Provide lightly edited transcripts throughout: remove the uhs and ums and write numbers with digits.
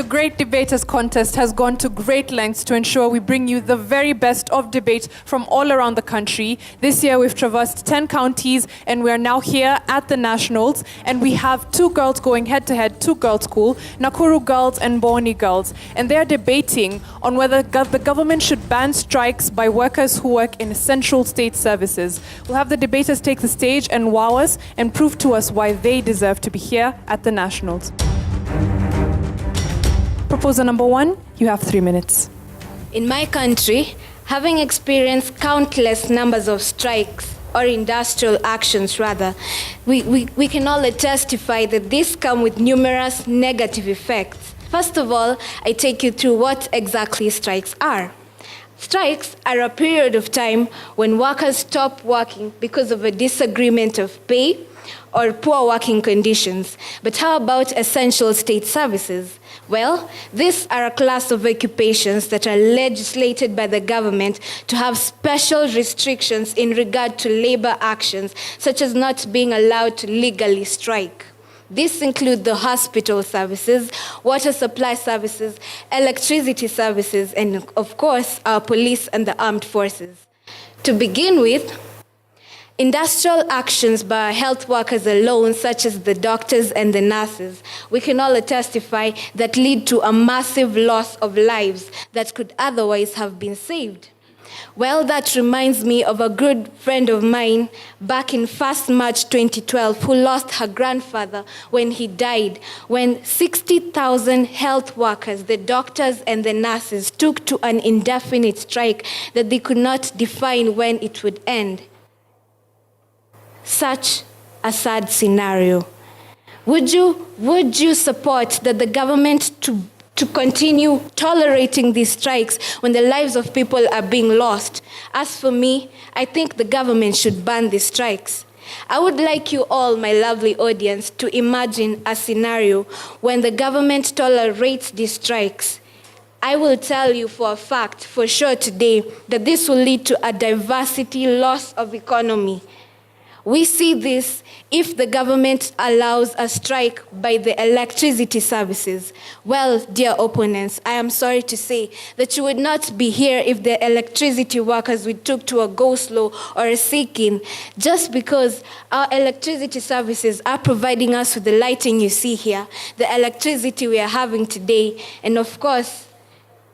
The Great Debaters Contest has gone to great lengths to ensure we bring you the very best of debate from all around the country. This year we've traversed 10 counties and we are now here at the Nationals, and we have two girls going head-to-head, two girls' school, Nakuru girls and Mbooni girls, and they are debating on whether the government should ban strikes by workers who work in essential state services. We'll have the debaters take the stage and wow us and prove to us why they deserve to be here at the Nationals. Proposer number one, you have 3 minutes. In my country, having experienced countless numbers of strikes, or industrial actions rather, we can all testify that these come with numerous negative effects. First of all, I take you through what exactly strikes are. Strikes are a period of time when workers stop working because of a disagreement of pay or poor working conditions. But how about essential state services? Well, these are a class of occupations that are legislated by the government to have special restrictions in regard to labor actions, such as not being allowed to legally strike. These include the hospital services, water supply services, electricity services, and of course, our police and the armed forces. To begin with, industrial actions by health workers alone, such as the doctors and the nurses, we can all testify that lead to a massive loss of lives that could otherwise have been saved. Well, that reminds me of a good friend of mine back in 1st March 2012 who lost her grandfather when he died, when 60,000 health workers, the doctors and the nurses, took to an indefinite strike that they could not define when it would end. Such a sad scenario. Would you support that the government to continue tolerating these strikes when the lives of people are being lost? As for me, I think the government should ban these strikes. I would like you all, my lovely audience, to imagine a scenario when the government tolerates these strikes. I will tell you for a fact, for sure today, that this will lead to a diversity loss of economy. We see this if the government allows a strike by the electricity services. Well, dear opponents, I am sorry to say that you would not be here if the electricity workers we took to a go-slow or a sit-in, just because our electricity services are providing us with the lighting you see here, the electricity we are having today, and of course,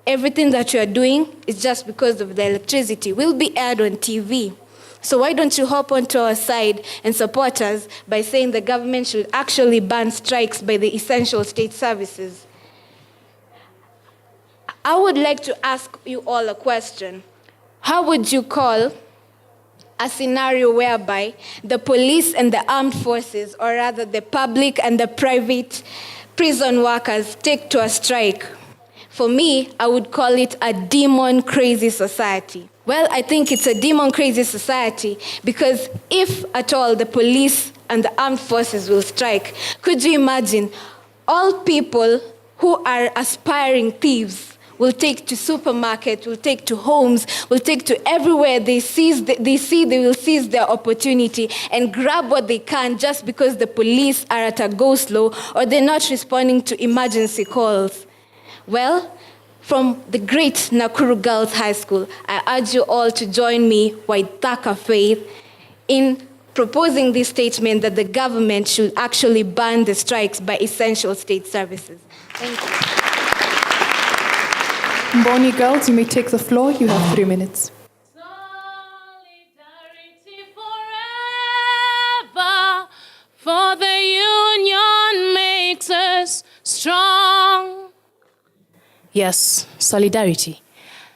everything that you are doing is just because of the electricity. Will be aired on TV. So why don't you hop onto our side and support us by saying the government should actually ban strikes by the essential state services? I would like to ask you all a question. How would you call a scenario whereby the police and the armed forces, or rather the public and the private prison workers, take to a strike? For me, I would call it a demon-crazy society. Well, I think it's a demon-crazy society because if at all the police and the armed forces will strike, could you imagine all people who are aspiring thieves will take to supermarkets, will take to homes, will take to everywhere they will seize their opportunity and grab what they can just because the police are at a go-slow or they're not responding to emergency calls? Well, from the great Nakuru Girls High School, I urge you all to join me, Waithaka Faith, in proposing this statement that the government should actually ban the strikes by essential state services. Thank you. Mbooni girls, you may take the floor. You have 3 minutes. Solidarity forever, for the union makes us strong. Yes, solidarity.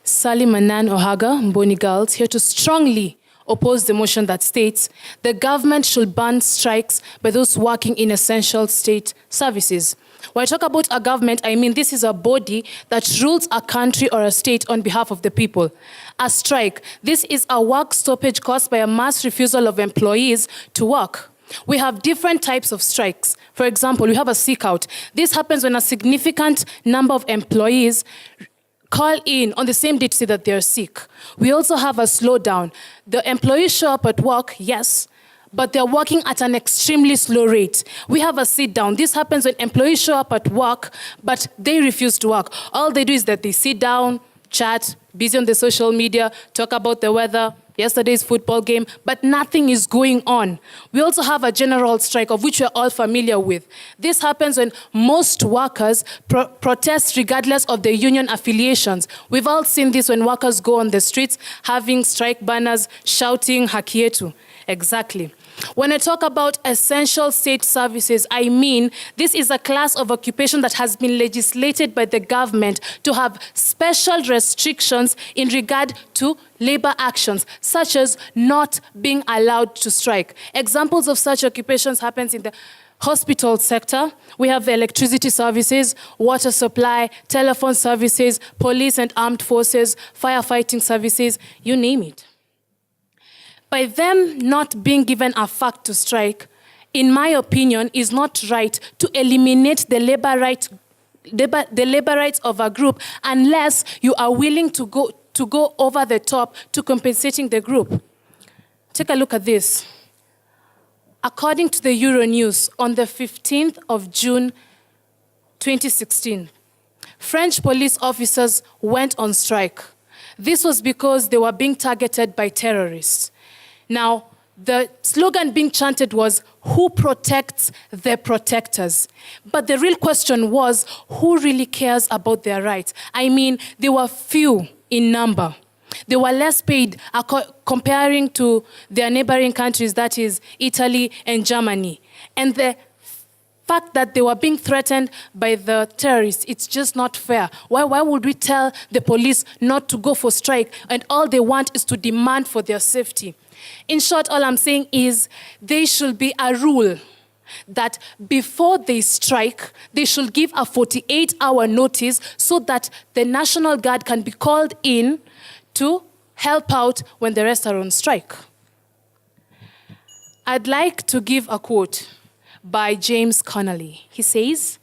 Sally Manan Ohaga, Mbooni girls, here to strongly oppose the motion that states the government should ban strikes by those working in essential state services. When I talk about a government, I mean this is a body that rules a country or a state on behalf of the people. A strike, this is a work stoppage caused by a mass refusal of employees to work. We have different types of strikes. For example, we have a sick-out. This happens when a significant number of employees call in on the same day to say that they're sick. We also have a slowdown. The employees show up at work, yes, but they're working at an extremely slow rate. We have a sit down. This happens when employees show up at work, but they refuse to work. All they do is that they sit down, chat, busy on the social media, talk about the weather, yesterday's football game, but nothing is going on. We also have a general strike, of which we're all familiar with. This happens when most workers protest regardless of their union affiliations. We've all seen this when workers go on the streets having strike banners, shouting haki yetu. Exactly. When I talk about essential state services, I mean this is a class of occupation that has been legislated by the government to have special restrictions in regard to labor actions, such as not being allowed to strike. Examples of such occupations happens in the hospital sector. We have the electricity services, water supply, telephone services, police and armed forces, firefighting services, you name it. By them not being given a fact to strike, in my opinion, is not right to eliminate the labor rights of a group unless you are willing to go over the top to compensating the group. Take a look at this. According to the Euronews, on the 15th of June 2016, French police officers went on strike. This was because they were being targeted by terrorists. Now, the slogan being chanted was, "Who protects the protectors?" But the real question was, who really cares about their rights? I mean, they were few in number. They were less paid comparing to their neighboring countries, that is Italy and Germany. And the fact that they were being threatened by the terrorists, it's just not fair. Why would we tell the police not to go for strike and all they want is to demand for their safety? In short, all I'm saying is there should be a rule that before they strike, they should give a 48-hour notice so that the National Guard can be called in to help out when the rest are on strike. I'd like to give a quote by James Connolly. He says,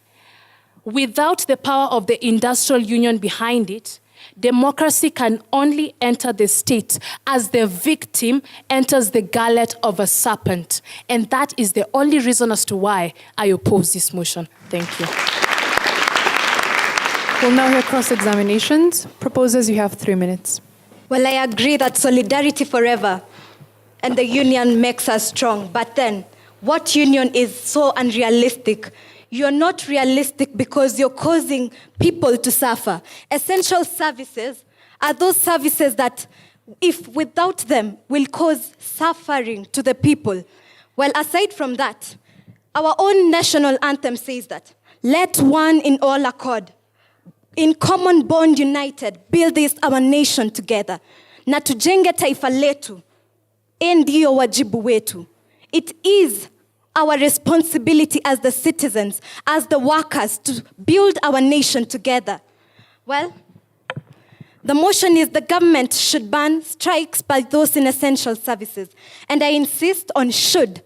"Without the power of the industrial union behind it, democracy can only enter the state as the victim enters the gullet of a serpent." And that is the only reason as to why I oppose this motion. Thank you. We'll now hear cross-examinations. Proposers, you have 3 minutes. Well, I agree that solidarity forever and the union makes us strong. But then, what union is so unrealistic? You're not realistic because you're causing people to suffer. Essential services are those services that, if without them, will cause suffering to the people. Well, aside from that, our own national anthem says that, "Let one in all accord, in common bond united, build this our nation together. Na tujenge taifa letu, ndio wajibu wetu." It is our responsibility as the citizens, as the workers, to build our nation together. Well, the motion is the government should ban strikes by those in essential services. And I insist on should.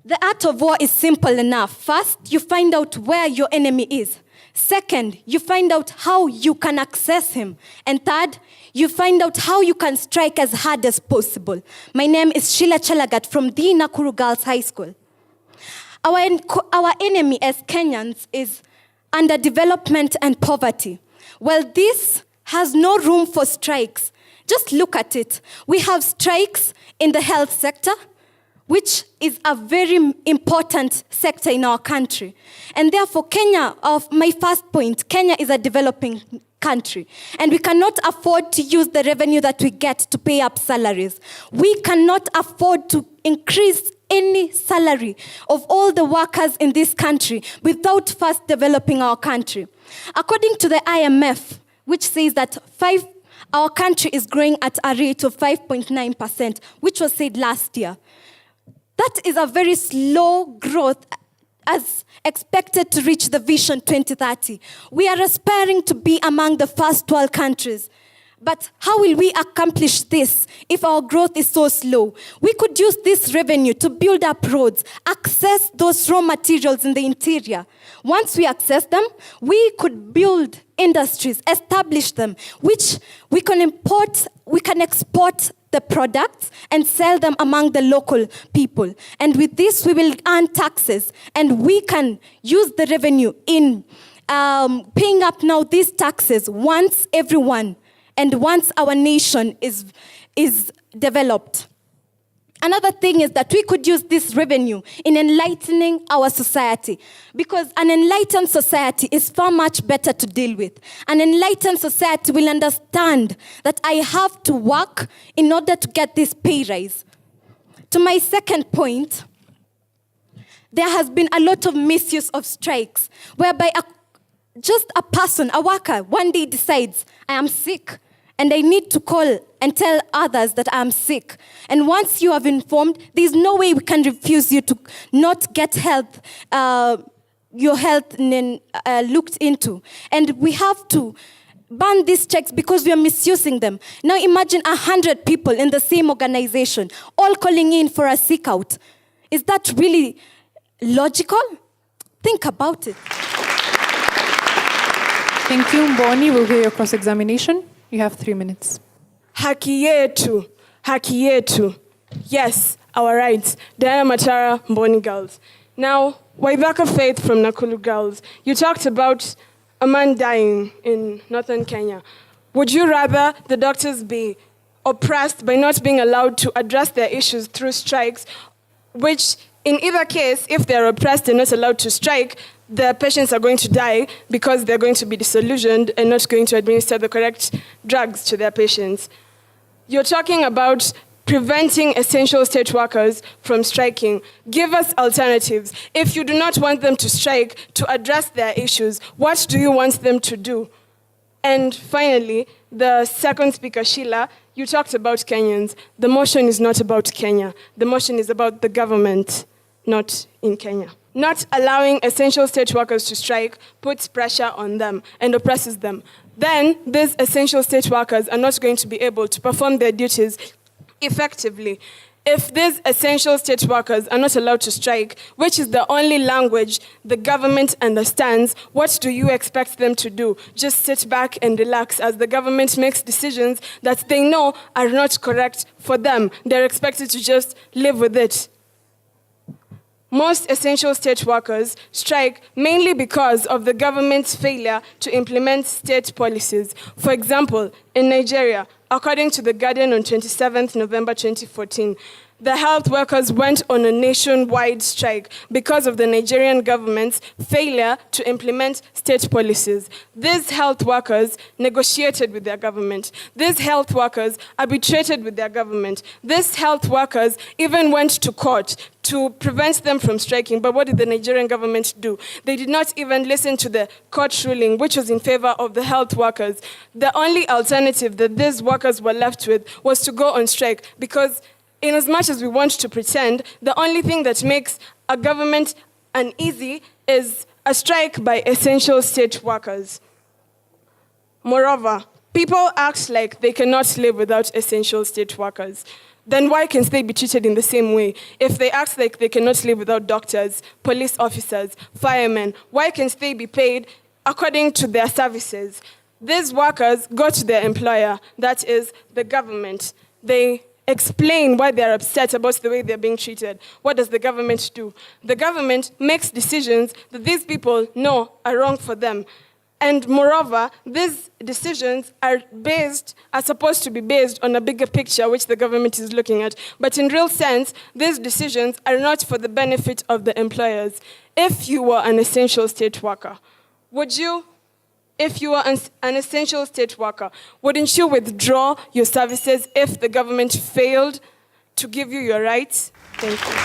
The art of war is simple enough. First, you find out where your enemy is. Second, you find out how you can access him. And third, you find out how you can strike as hard as possible. My name is Sheila Chalagat from the Nakuru Girls High School. Our enemy as Kenyans is underdevelopment and poverty. Well, this has no room for strikes. Just look at it. We have strikes in the health sector, which is a very important sector in our country. And therefore, Kenya, my first point, Kenya is a developing country. And we cannot afford to use the revenue that we get to pay up salaries. We cannot afford to increase any salary of all the workers in this country without first developing our country. According to the IMF, which says that our country is growing at a rate of 5.9%, which was said last year. That is a very slow growth as expected to reach the Vision 2030. We are aspiring to be among the first world countries. But how will we accomplish this if our growth is so slow? We could use this revenue to build up roads, access those raw materials in the interior. Once we access them, we could build industries, establish them, which we can export the products and sell them among the local people. And with this, we will earn taxes, and we can use the revenue in paying up now these taxes once everyone and once our nation is developed. Another thing is that we could use this revenue in enlightening our society, because an enlightened society is far much better to deal with. An enlightened society will understand that I have to work in order to get this pay rise. To my second point, there has been a lot of misuse of strikes, whereby just a person, a worker, one day decides, I am sick, and I need to call and tell others that I am sick. And once you have informed, there's no way we can refuse you to not get health, your health looked into. And we have to ban these checks because we are misusing them. Now imagine 100 people in the same organization, all calling in for a sick out. Is that really logical? Think about it. Thank you, Mbooni. We'll hear your cross-examination. You have 3 minutes. Haki yetu, haki yetu. Yes, our rights. Diana Matara, Mbooni girls. Now, Waithaka Faith from Nakuru girls. You talked about a man dying in northern Kenya. Would you rather the doctors be oppressed by not being allowed to address their issues through strikes, which in either case, if they're oppressed and not allowed to strike, the patients are going to die because they're going to be disillusioned and not going to administer the correct drugs to their patients? You're talking about preventing essential state workers from striking. Give us alternatives. If you do not want them to strike to address their issues, what do you want them to do? And finally, the second speaker, Sheila, you talked about Kenyans. The motion is not about Kenya. The motion is about the government, not in Kenya. Not allowing essential state workers to strike puts pressure on them and oppresses them. Then these essential state workers are not going to be able to perform their duties effectively. If these essential state workers are not allowed to strike, which is the only language the government understands, what do you expect them to do? Just sit back and relax as the government makes decisions that they know are not correct for them. They're expected to just live with it. Most essential state workers strike mainly because of the government's failure to implement state policies. For example, in Nigeria, according to The Guardian on 27th November 2014, the health workers went on a nationwide strike because of the Nigerian government's failure to implement state policies. These health workers negotiated with their government. These health workers arbitrated with their government. These health workers even went to court to prevent them from striking. But what did the Nigerian government do? They did not even listen to the court ruling, which was in favor of the health workers. The only alternative that these workers were left with was to go on strike, because in as much as we want to pretend, the only thing that makes a government uneasy is a strike by essential state workers. Moreover, people act like they cannot live without essential state workers. Then why can't they be treated in the same way? If they act like they cannot live without doctors, police officers, firemen, why can't they be paid according to their services? These workers go to their employer, that is the government. They explain why they're upset about the way they're being treated. What does the government do? The government makes decisions that these people know are wrong for them. And moreover, these decisions are supposed to be based on a bigger picture which the government is looking at. But in real sense, these decisions are not for the benefit of the employers. If you were an essential state worker, wouldn't you withdraw your services if the government failed to give you your rights? Thank you.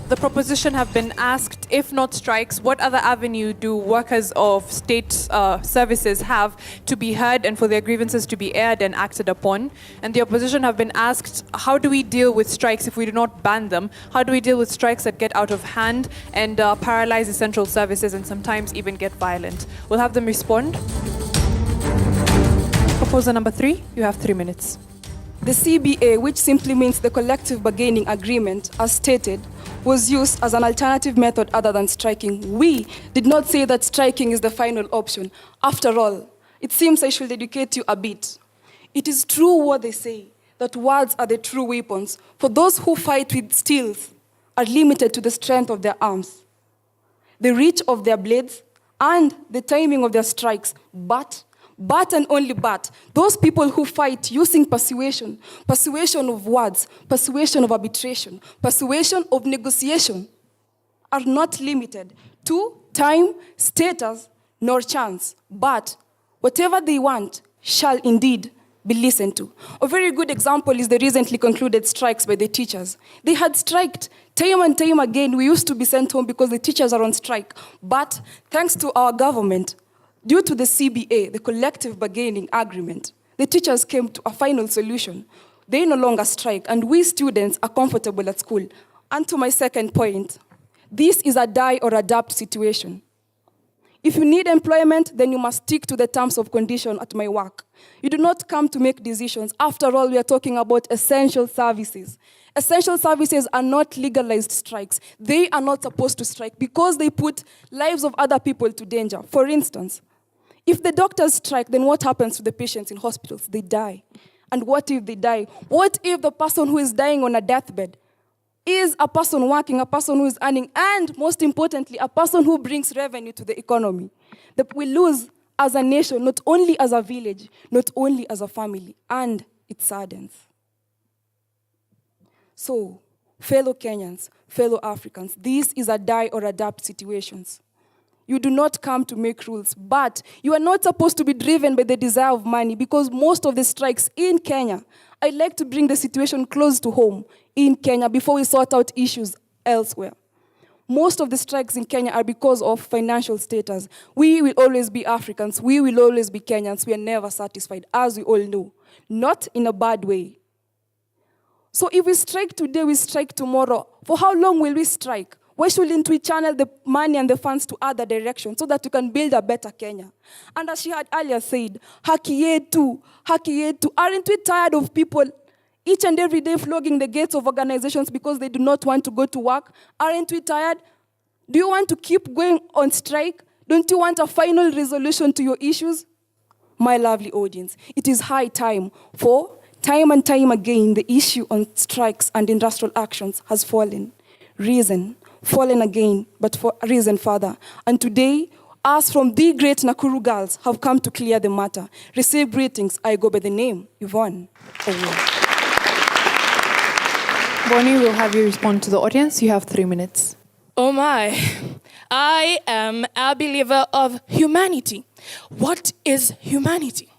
The proposition have been asked, if not strikes, what other avenue do workers of state services have to be heard and for their grievances to be aired and acted upon? And the opposition have been asked, how do we deal with strikes if we do not ban them? How do we deal with strikes that get out of hand and paralyze essential services and sometimes even get violent? We'll have them respond. Proposal number 3, you have 3 minutes. The CBA, which simply means the collective bargaining agreement, as stated, was used as an alternative method other than striking. We did not say that striking is the final option. After all, it seems I should educate you a bit. It is true what they say, that words are the true weapons. For those who fight with steels are limited to the strength of their arms, the reach of their blades, and the timing of their strikes. But and only but, those people who fight using persuasion of words, persuasion of arbitration, persuasion of negotiation, are not limited to time, status, nor chance, but whatever they want shall indeed be listened to. A very good example is the recently concluded strikes by the teachers. They had striked time and time again. We used to be sent home because the teachers are on strike. But thanks to our government, due to the CBA, the collective bargaining agreement, the teachers came to a final solution. They no longer strike, and we students are comfortable at school. And to my second point, this is a die or adapt situation. If you need employment, then you must stick to the terms of condition at my work. You do not come to make decisions. After all, we are talking about essential services. Essential services are not legalized strikes. They are not supposed to strike because they put lives of other people to danger. For instance, if the doctors strike, then what happens to the patients in hospitals? They die. And what if they die? What if the person who is dying on a deathbed is a person working, a person who is earning, and most importantly, a person who brings revenue to the economy? That we lose as a nation, not only as a village, not only as a family, and it saddens. So, fellow Kenyans, fellow Africans, this is a die or adapt situations. You do not come to make rules, but you are not supposed to be driven by the desire of money, because most of the strikes in Kenya, I'd like to bring the situation close to home in Kenya before we sort out issues elsewhere. Most of the strikes in Kenya are because of financial status. We will always be Africans. We will always be Kenyans. We are never satisfied, as we all know. Not in a bad way. So if we strike today, we strike tomorrow. For how long will we strike? Why shouldn't we channel the money and the funds to other directions so that we can build a better Kenya? And as she had earlier said, haki yetu, haki yetu. Aren't we tired of people each and every day flogging the gates of organizations because they do not want to go to work? Aren't we tired? Do you want to keep going on strike? Don't you want a final resolution to your issues? My lovely audience, it is high time for time and time again the issue on strikes and industrial actions has fallen again, but for risen further. And today, us from the great Nakuru girls have come to clear the matter. Receive greetings. I go by the name Yvonne. Mbooni, we'll have you respond to the audience. You have 3 minutes. Oh my, I am a believer of humanity. What is humanity?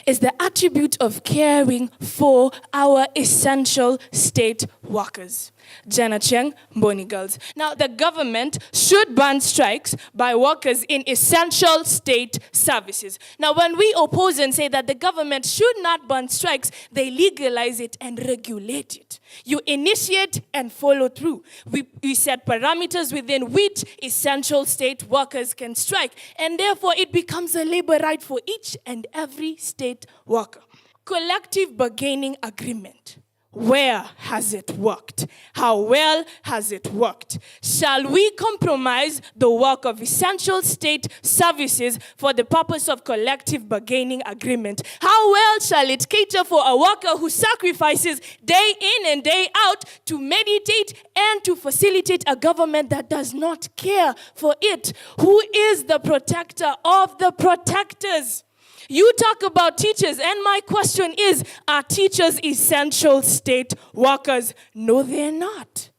It's the attribute of caring for our essential state workers. Jana Cheng, Mbooni Girls. Now, the government should ban strikes by workers in essential state services. Now, when we oppose and say that the government should not ban strikes, they legalize it and regulate it. You initiate and follow through. We set parameters within which essential state workers can strike, and therefore it becomes a labor right for each and every state worker. Collective bargaining agreement. Where has it worked? How well has it worked? Shall we compromise the work of essential state services for the purpose of collective bargaining agreement? How well shall it cater for a worker who sacrifices day in and day out to meditate and to facilitate a government that does not care for it? Who is the protector of the protectors? You talk about teachers, and my question is, are teachers essential state workers? No, they're not.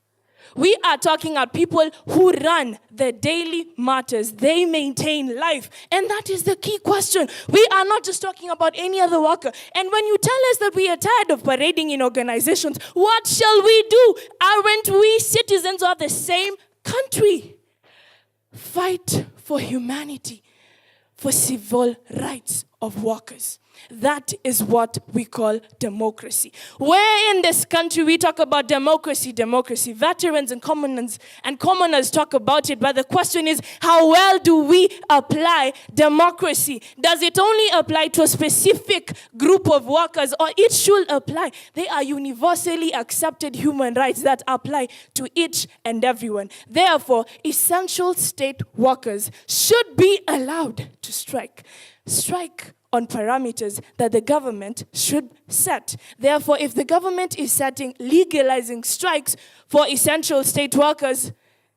We are talking about people who run the daily matters. They maintain life. And that is the key question. We are not just talking about any other worker. And when you tell us that we are tired of parading in organizations, what shall we do? Aren't we citizens of the same country? Fight for humanity, for civil rights of workers. That is what we call democracy. Where in this country we talk about democracy, veterans and commoners talk about it, but the question is, how well do we apply democracy? Does it only apply to a specific group of workers, or it should apply? They are universally accepted human rights that apply to each and everyone. Therefore, essential state workers should be allowed to strike on parameters that the government should set. Therefore, if the government is legalizing strikes for essential state workers,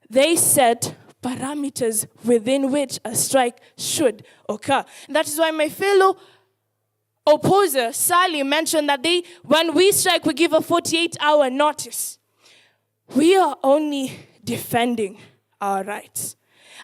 they set parameters within which a strike should occur. That is why my fellow opposer, Sally, mentioned that when we strike, we give a 48-hour notice. We are only defending our rights.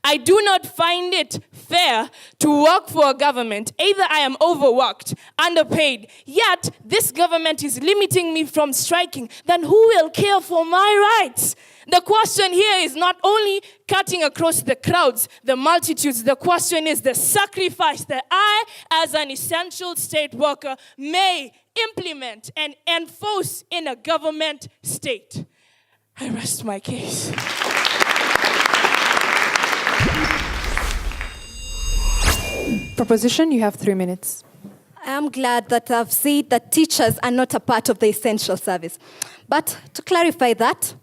I do not find it fair to work for a government. Either I am overworked, underpaid, yet this government is limiting me from striking. Then who will care for my rights? The question here is not only cutting across the crowds, the multitudes. The question is the sacrifice that I, as an essential state worker, may implement and enforce in a government state. I rest my case. Proposition, you have 3 minutes. I am glad that I've said that teachers are not a part of the essential service. But to clarify that,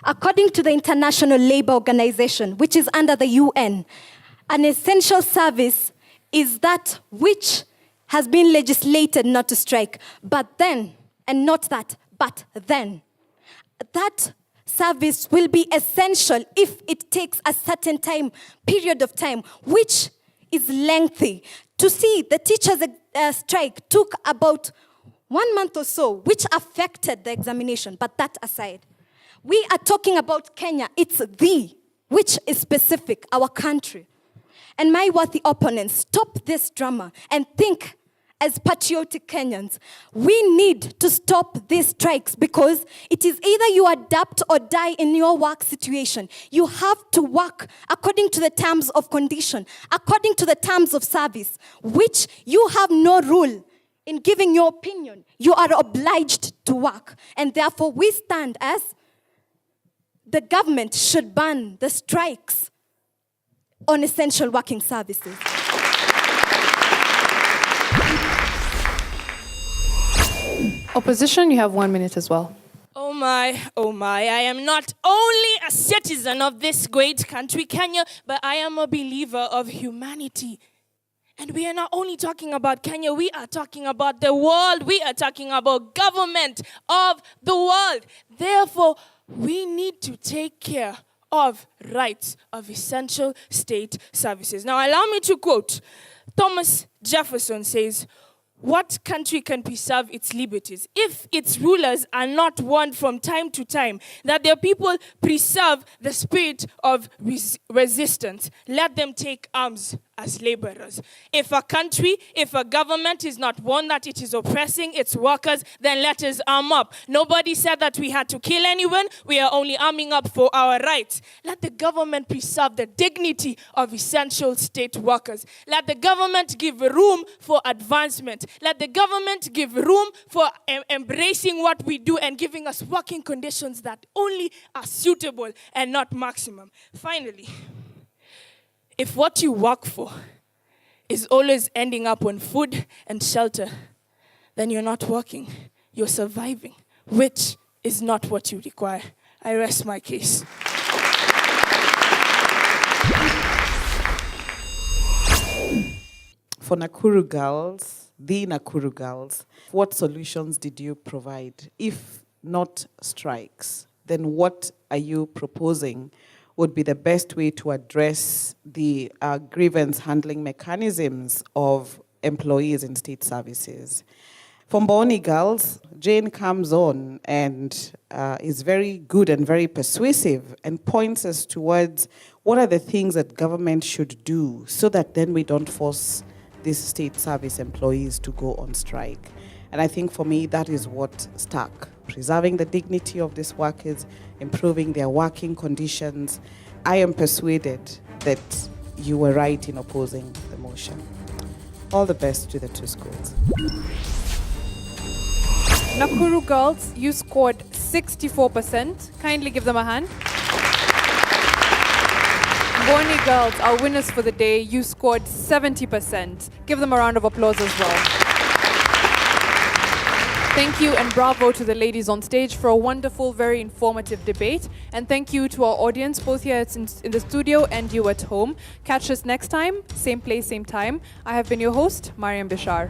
according to the International Labour Organization, which is under the UN, an essential service is that which has been legislated not to strike. But then, and not that, but then, that service will be essential if it takes a certain period of time, which is lengthy. To see the teachers' strike took about 1 month or so, which affected the examination. But that aside, we are talking about Kenya. It's which is specific, our country. And my worthy opponents, stop this drama and think as patriotic Kenyans. We need to stop these strikes because it is either you adapt or die in your work situation. You have to work according to the terms of condition, according to the terms of service, which you have no rule in giving your opinion. You are obliged to work. And therefore, we stand as the government should ban the strikes on essential working services. Opposition, you have 1 minute as well. Oh my, I am not only a citizen of this great country, Kenya, but I am a believer of humanity. And we are not only talking about Kenya, we are talking about the world. We are talking about government of the world. Therefore, we need to take care of rights of essential state services. Now, allow me to quote. Thomas Jefferson says, "What country can preserve its liberties if its rulers are not warned from time to time that their people preserve the spirit of resistance? Let them take arms as laborers." If a government is not warned that it is oppressing its workers, then let us arm up. Nobody said that we had to kill anyone. We are only arming up for our rights. Let the government preserve the dignity of essential state workers. Let the government give room for advancement. Let the government give room for embracing what we do and giving us working conditions that only are suitable and not maximum. Finally, if what you work for is always ending up on food and shelter, then you're not working, you're surviving, which is not what you require. I rest my case. For Nakuru girls, the Nakuru girls, what solutions did you provide? If not strikes, then what are you proposing would be the best way to address the grievance handling mechanisms of employees in state services? For Mbooni girls, Jane comes on and is very good and very persuasive and points us towards what are the things that government should do so that then we don't force these state service employees to go on strike. And I think for me, that is what stuck. Preserving the dignity of these workers, improving their working conditions. I am persuaded that you were right in opposing the motion. All the best to the two schools. Nakuru girls, you scored 64%. Kindly give them a hand. Mbooni girls, our winners for the day, you scored 70%. Give them a round of applause as well. Thank you and bravo to the ladies on stage for a wonderful, very informative debate. And thank you to our audience, both here in the studio and you at home. Catch us next time, same place, same time. I have been your host, Mariam Bishar.